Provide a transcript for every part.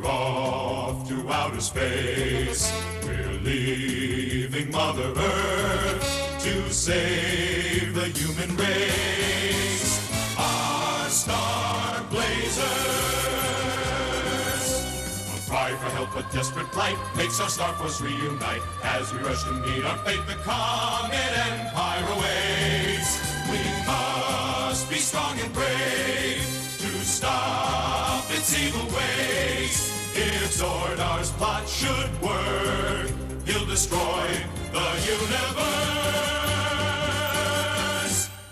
off to outer space. We're leaving Mother Earth to save the human race. Our star blazers. A cry for help, a desperate plight makes our star force reunite. As we rush to meet our fate, the comet empire awaits. We must be strong and brave to stop its evil ways. If Zordar's plot should work, he'll destroy the universe.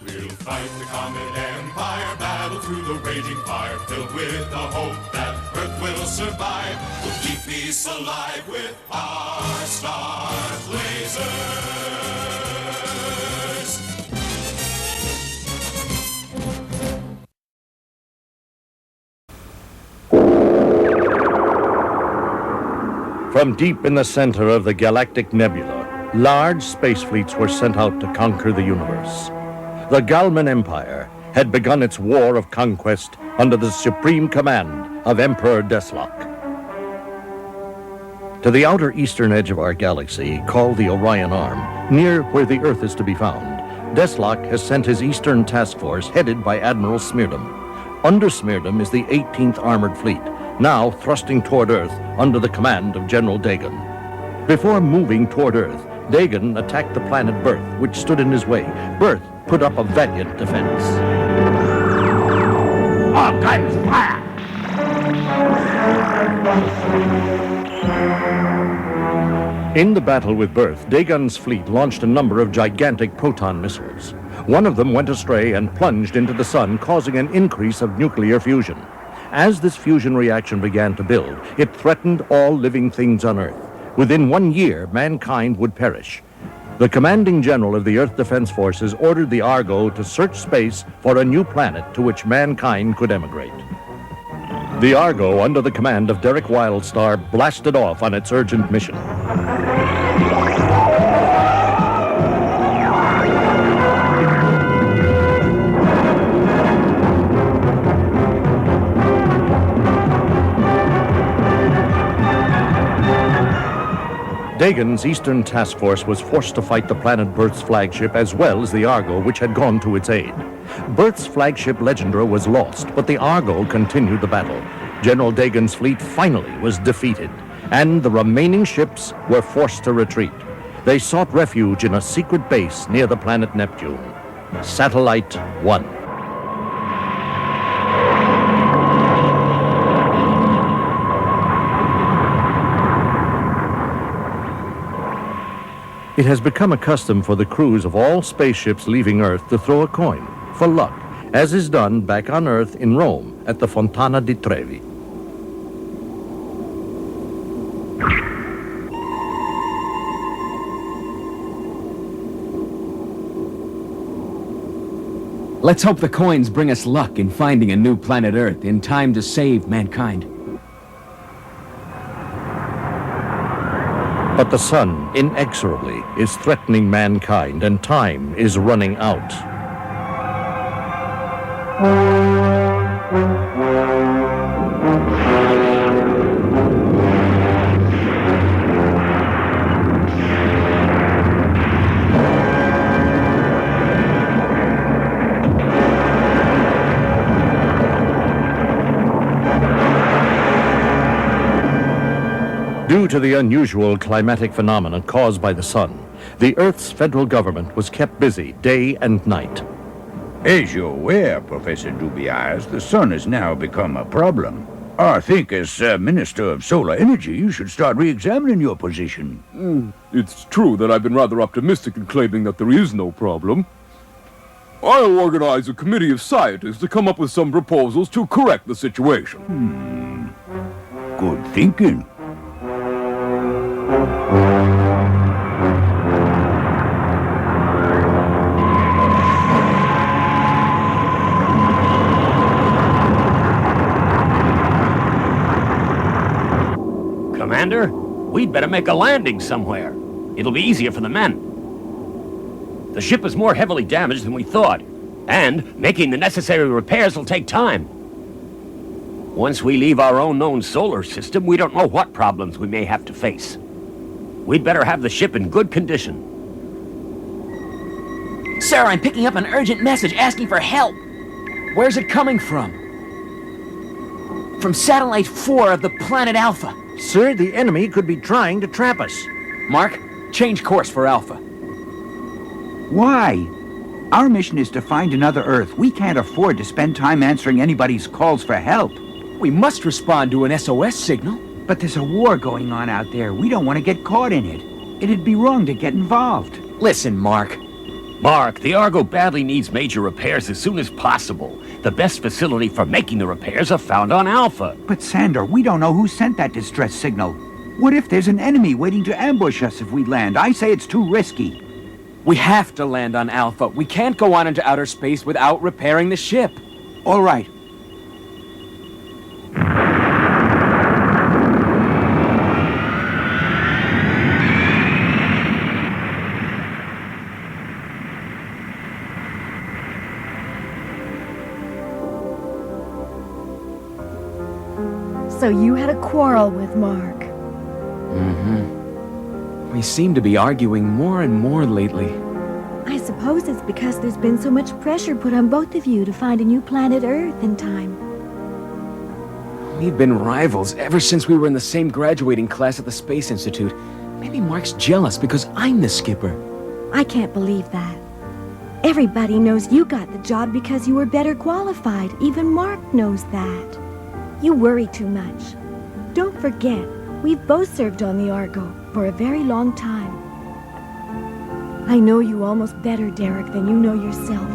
We'll fight the comet empire, battle through the raging fire, filled with the hope that Earth will survive. We'll keep peace alive with our star blazers. From deep in the center of the galactic nebula, large space fleets were sent out to conquer the universe. The Galman Empire had begun its war of conquest under the supreme command of Emperor Deslok. To the outer eastern edge of our galaxy, called the Orion Arm, near where the Earth is to be found, Deslok has sent his Eastern Task Force headed by Admiral Smirdom. Under Smirdom is the 18th Armored Fleet, now thrusting toward Earth under the command of General Dagon. Before moving toward Earth, Dagon attacked the planet Birth, which stood in his way. Birth put up a valiant defense. All guns fire! In the battle with Birth, Dagon's fleet launched a number of gigantic proton missiles. One of them went astray and plunged into the sun, causing an increase of nuclear fusion. As this fusion reaction began to build, it threatened all living things on Earth. Within 1 year, mankind would perish. The commanding general of the Earth Defense Forces ordered the Argo to search space for a new planet to which mankind could emigrate. The Argo, under the command of Derek Wildstar, blasted off on its urgent mission. Dagon's Eastern Task Force was forced to fight the planet Birth's flagship as well as the Argo, which had gone to its aid. Birth's flagship Legendra was lost, but the Argo continued the battle. General Dagon's fleet finally was defeated, and the remaining ships were forced to retreat. They sought refuge in a secret base near the planet Neptune. Satellite 1. It has become a custom for the crews of all spaceships leaving Earth to throw a coin, for luck, as is done back on Earth in Rome at the Fontana di Trevi. Let's hope the coins bring us luck in finding a new planet Earth in time to save mankind. But the sun, inexorably, is threatening mankind, and time is running out. Due to the unusual climatic phenomena caused by the sun, the Earth's federal government was kept busy day and night. As you're aware, Professor Dubias, the sun has now become a problem. I think as Minister of Solar Energy, you should start re-examining your position. It's true that I've been rather optimistic in claiming that there is no problem. I'll organize a committee of scientists to come up with some proposals to correct the situation. Good thinking. Commander, we'd better make a landing somewhere. It'll be easier for the men. The ship is more heavily damaged than we thought, and making the necessary repairs will take time. Once we leave our own known solar system, we don't know what problems we may have to face. We'd better have the ship in good condition. Sir, I'm picking up an urgent message asking for help. Where's it coming from? From Satellite 4 of the planet Alpha. Sir, the enemy could be trying to trap us. Mark, change course for Alpha. Why? Our mission is to find another Earth. We can't afford to spend time answering anybody's calls for help. We must respond to an SOS signal. But there's a war going on out there. We don't want to get caught in it. It'd be wrong to get involved. Listen, Mark. Mark, the Argo badly needs major repairs as soon as possible. The best facility for making the repairs are found on Alpha. But Sandor, we don't know who sent that distress signal. What if there's an enemy waiting to ambush us if we land? I say it's too risky. We have to land on Alpha. We can't go on into outer space without repairing the ship. All right. So you had a quarrel with Mark. We seem to be arguing more and more lately. I suppose it's because there's been so much pressure put on both of you to find a new planet Earth in time. We've been rivals ever since we were in the same graduating class at the Space Institute. Maybe Mark's jealous because I'm the skipper. I can't believe that. Everybody knows you got the job because you were better qualified. Even Mark knows that. You worry too much. Don't forget, we've both served on the Argo for a very long time. I know you almost better, Derek, than you know yourself.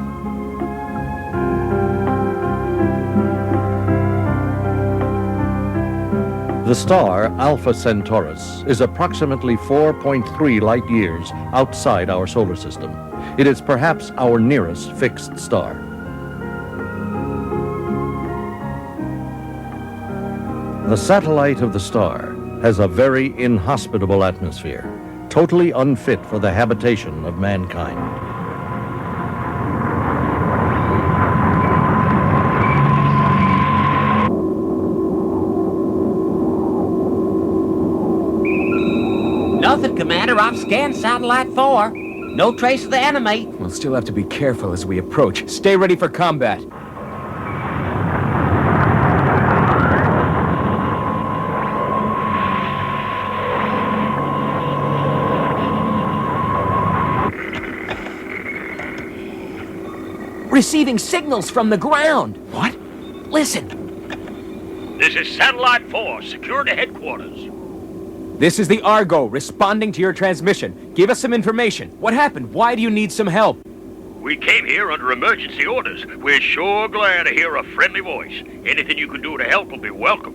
The star Alpha Centaurus is approximately 4.3 light years outside our solar system. It is perhaps our nearest fixed star. The satellite of the star has a very inhospitable atmosphere, totally unfit for the habitation of mankind. Nothing, Commander. I've scanned Satellite 4. No trace of the enemy. We'll still have to be careful as we approach. Stay ready for combat. Receiving signals from the ground. What? Listen. This is Satellite 4, secure to headquarters. This is the Argo, responding to your transmission. Give us some information. What happened? Why do you need some help? We came here under emergency orders. We're sure glad to hear a friendly voice. Anything you can do to help will be welcome.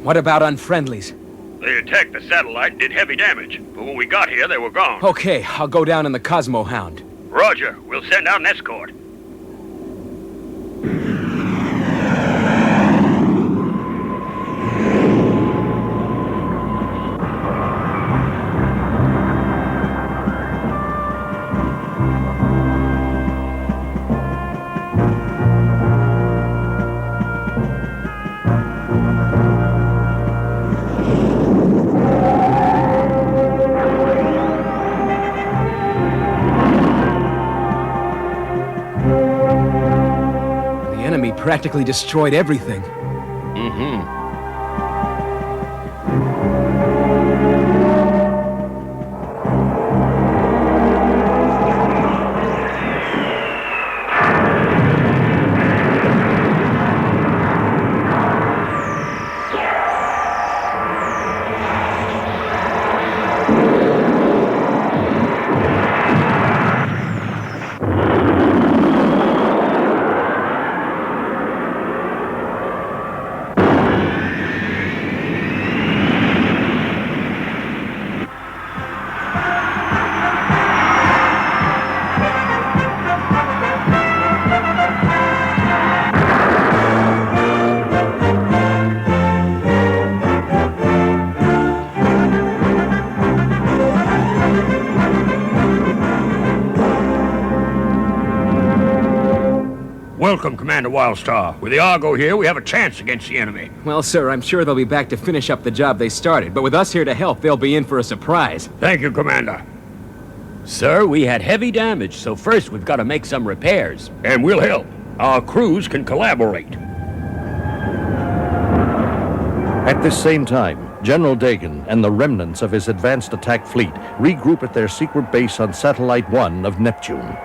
What about unfriendlies? They attacked the satellite and did heavy damage, but when we got here, they were gone. Okay, I'll go down in the Cosmo Hound. Roger. We'll send out an escort. Practically destroyed everything. Welcome, Commander Wildstar. With the Argo here, we have a chance against the enemy. Well, sir, I'm sure they'll be back to finish up the job they started, but with us here to help, they'll be in for a surprise. Thank you, Commander. Sir, we had heavy damage, so first we've got to make some repairs. And we'll help. Our crews can collaborate. At this same time, General Dagan and the remnants of his advanced attack fleet regroup at their secret base on Satellite 1 of Neptune.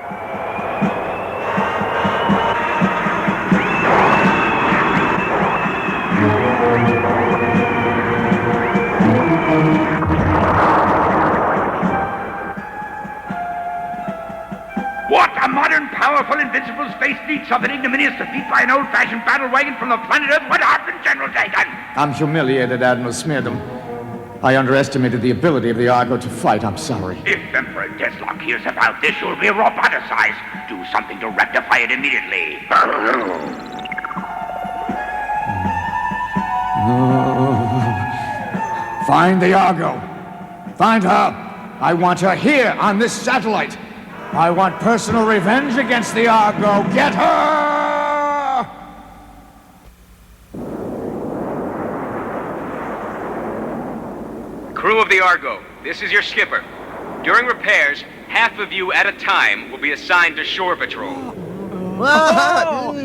What a modern, powerful, invincible space fleet suffered ignominious defeat by an old-fashioned battle wagon from the planet Earth. What happened, General Dagan? I'm humiliated, Admiral Smeardom. I underestimated the ability of the Argo to fight. I'm sorry. If Emperor Deathlock hears about this, you'll be roboticized. Do something to rectify it immediately. Find the Argo. Find her. I want her here on this satellite. I want personal revenge against the Argo. Get her! Crew of the Argo, this is your skipper. During repairs, half of you at a time will be assigned to shore patrol.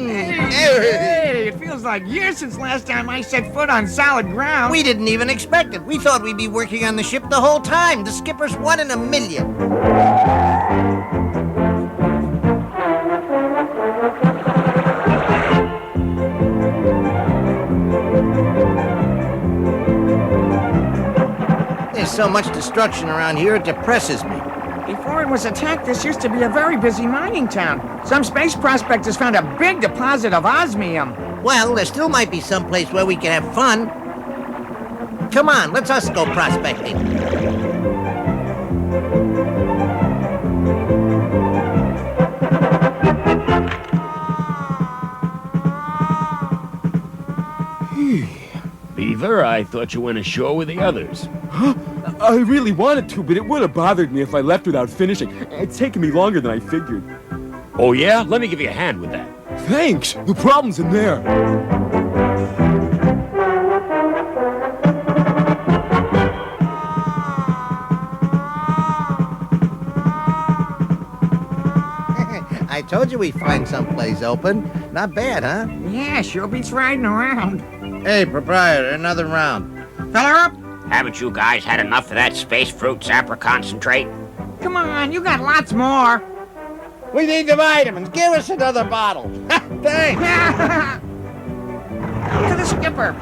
Hey, it feels like years since last time I set foot on solid ground. We didn't even expect it. We thought we'd be working on the ship the whole time. The skipper's 1 in a million. There's so much destruction around here, it depresses me. Before it was attacked, this used to be a very busy mining town. Some space prospectors found a big deposit of osmium. Well, there still might be some place where we can have fun. Come on, let's us go prospecting. Beaver, I thought you went ashore with the others. I really wanted to, but it would have bothered me if I left without finishing. It's taken me longer than I figured. Oh, yeah? Let me give you a hand with that. Thanks! The problem's in there. I told you we'd find someplace open. Not bad, huh? Yeah, sure beats riding around. Hey, proprietor, another round. Feller up? Haven't you guys had enough of that space fruit zapper concentrate? Come on, you got lots more. We need the vitamins. Give us another bottle. Thanks. To the skipper.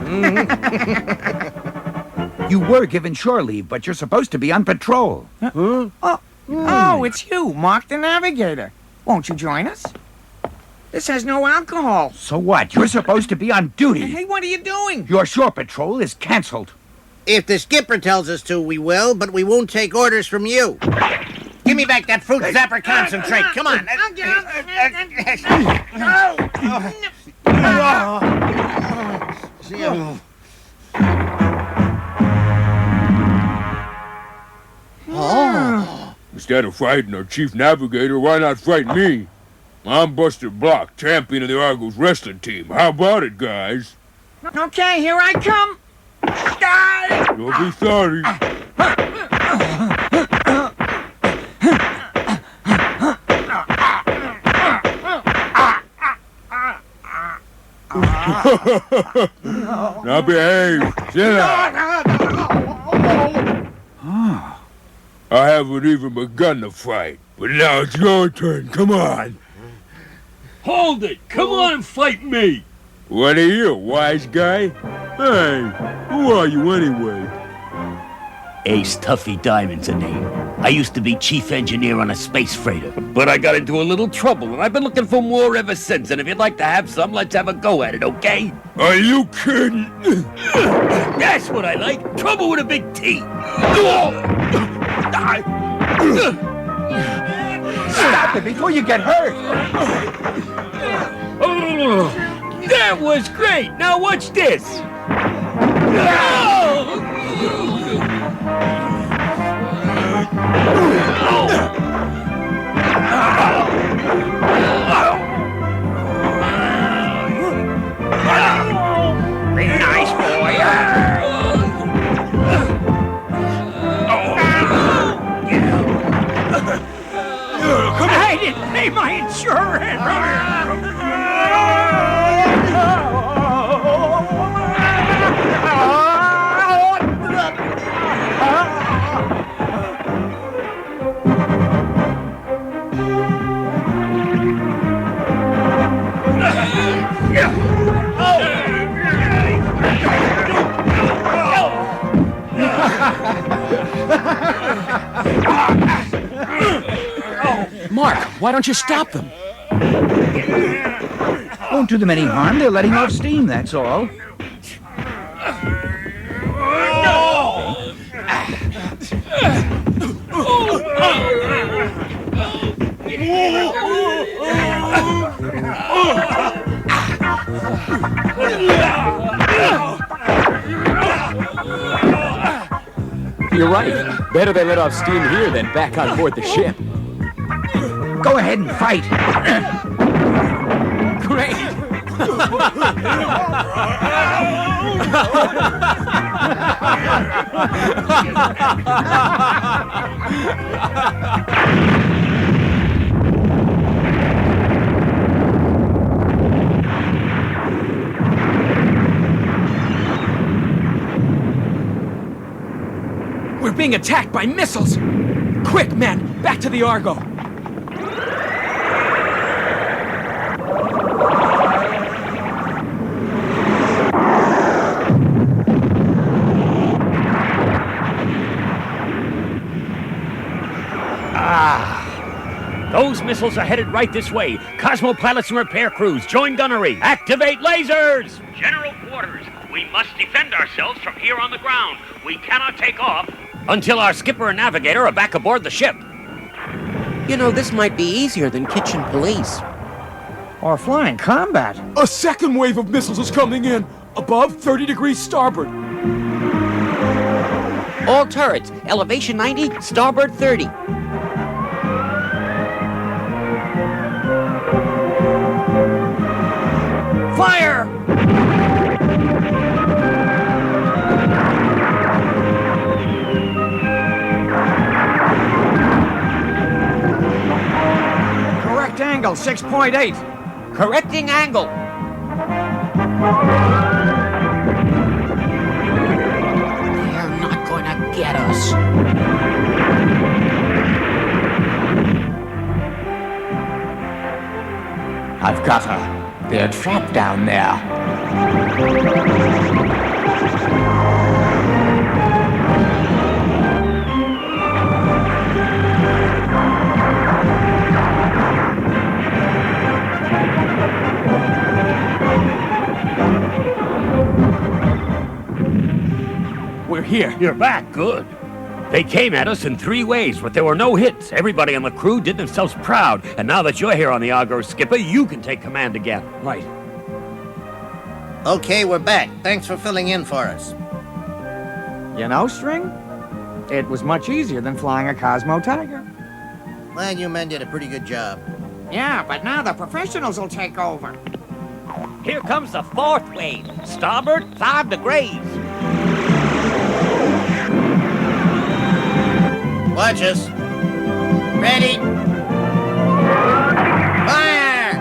You were given shore leave, but you're supposed to be on patrol. Oh, it's you, Mark the Navigator. Won't you join us? This has no alcohol. So what? You're supposed to be on duty. Hey, what are you doing? Your shore patrol is canceled. If the skipper tells us to, we will, but we won't take orders from you. Give me back that fruit zapper concentrate. Come on. I'll get Instead of fighting our chief navigator, why not fight me? I'm Buster Block, champion of the Argos wrestling team. How about it, guys? Okay, here I come. Die! You'll be sorry. Now behave. Sit down. I haven't even begun the fight, but now it's your turn. Come on. Hold it! Come on and fight me! What are you, a wise guy? Hey, who are you anyway? Ace Tuffy Diamond's a name. I used to be chief engineer on a space freighter, but I got into a little trouble, and I've been looking for more ever since, and if you'd like to have some, let's have a go at it, okay? Are you kidding? That's what I like! Trouble with a big T! Stop it before you get hurt. That was great! Now watch this! Why don't you stop them? Won't do them any harm. They're letting off steam, that's all. You're right. Better they let off steam here than back on board the ship. Go ahead and fight. Great. We're being attacked by missiles! Quick, men! Back to the Argo! Those missiles are headed right this way. Cosmo pilots and repair crews, join gunnery. Activate lasers! General quarters, we must defend ourselves from here on the ground. We cannot take off Until our skipper and navigator are back aboard the ship. You know, this might be easier than kitchen police. Or flying combat. A second wave of missiles is coming in. Above 30 degrees starboard. All turrets, elevation 90, starboard 30. Fire! Correct angle, 6.8. Correcting angle. They're not going to get us. I've got her. They're trapped down there. We're here. You're back, good. They came at us in 3 ways, but there were no hits. Everybody on the crew did themselves proud. And now that you're here on the Argo, Skipper, you can take command again. Right. Okay, we're back. Thanks for filling in for us. You know, String? It was much easier than flying a Cosmo Tiger. Well, you men did a pretty good job. Yeah, but now the professionals will take over. Here comes the 4th wave. Starboard, 5 degrees. Watch us. Ready? Fire!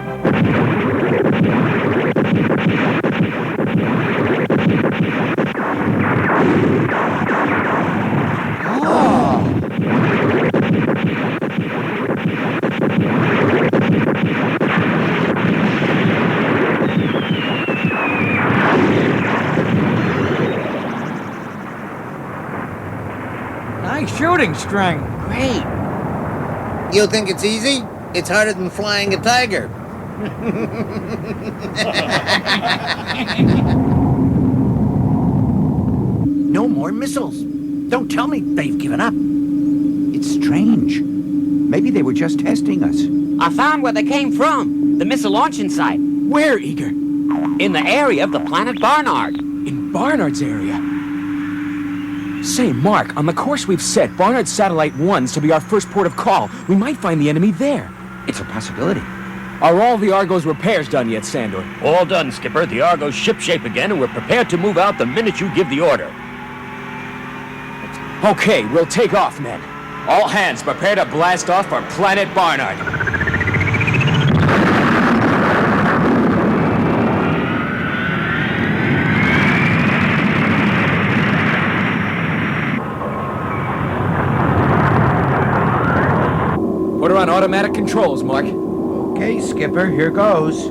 Nice shooting, String. Great. You think it's easy? It's harder than flying a tiger. No more missiles. Don't tell me they've given up. It's strange. Maybe they were just testing us. I found where they came from. The missile launching site. Where, Eager? In the area of the planet Barnard. In Barnard's area. Say, Mark, on the course we've set, Barnard Satellite 1's to be our first port of call. We might find the enemy there. It's a possibility. Are all the Argo's repairs done yet, Sandor? All done, Skipper. The Argo's shipshape again, and we're prepared to move out the minute you give the order. Okay, we'll take off, men. All hands prepare to blast off for planet Barnard. Put her on automatic controls, Mark. Okay, Skipper, here goes.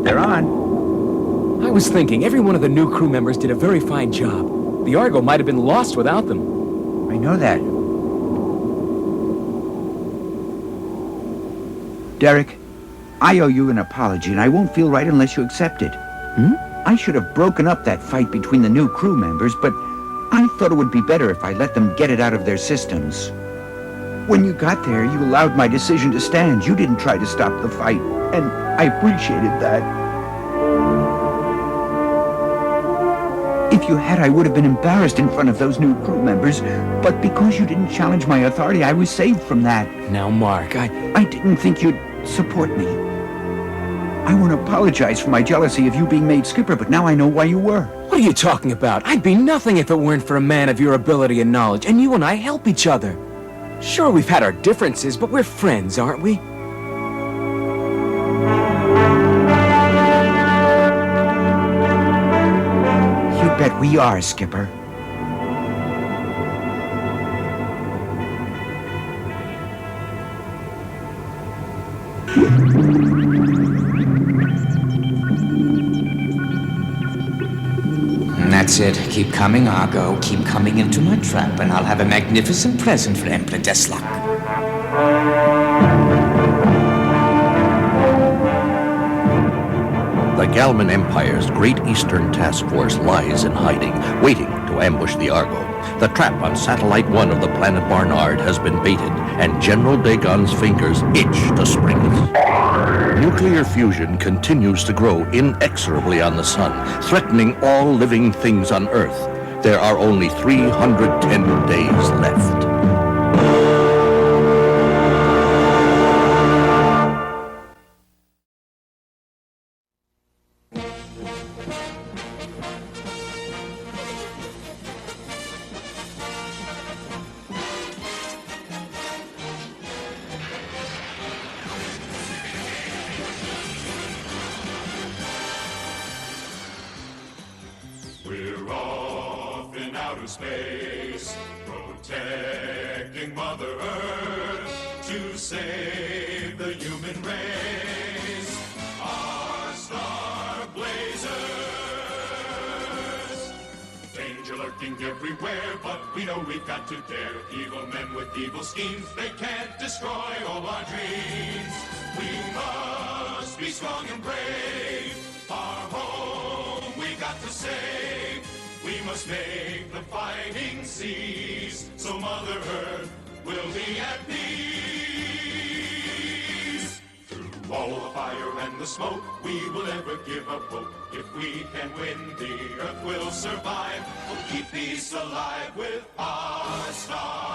They're on. I was thinking, every one of the new crew members did a very fine job. The Argo might have been lost without them. I know that. Derek, I owe you an apology, and I won't feel right unless you accept it. I should have broken up that fight between the new crew members, but I thought it would be better if I let them get it out of their systems. When you got there, you allowed my decision to stand. You didn't try to stop the fight, and I appreciated that. If you had, I would have been embarrassed in front of those new crew members, but because you didn't challenge my authority, I was saved from that. Now, Mark, I didn't think you'd support me. I want to apologize for my jealousy of you being made skipper, but now I know why you were. What are you talking about? I'd be nothing if it weren't for a man of your ability and knowledge, and you and I help each other. Sure, we've had our differences, but we're friends, aren't we? You bet we are, Skipper. That's it. Keep coming, Argo. Keep coming into my trap, and I'll have a magnificent present for Emperor Deslok. The Galman Empire's Great Eastern Task Force lies in hiding, waiting to ambush the Argo. The trap on Satellite 1 of the planet Barnard has been baited, and General Dagon's fingers itch to spring it. Nuclear fusion continues to grow inexorably on the sun, threatening all living things on Earth. There are only 310 days left. We're off in outer space, protecting Mother Earth to save the human race. Our star blazers, danger lurking everywhere, but we know we've got to dare. Evil men with evil schemes, they can't destroy all our dreams. We must be strong and brave. Our home we got to save. We must make the fighting cease, so Mother Earth will be at peace. Through all the fire and the smoke, we will never give up hope. If we can win, the Earth will survive. We'll keep peace alive with our star.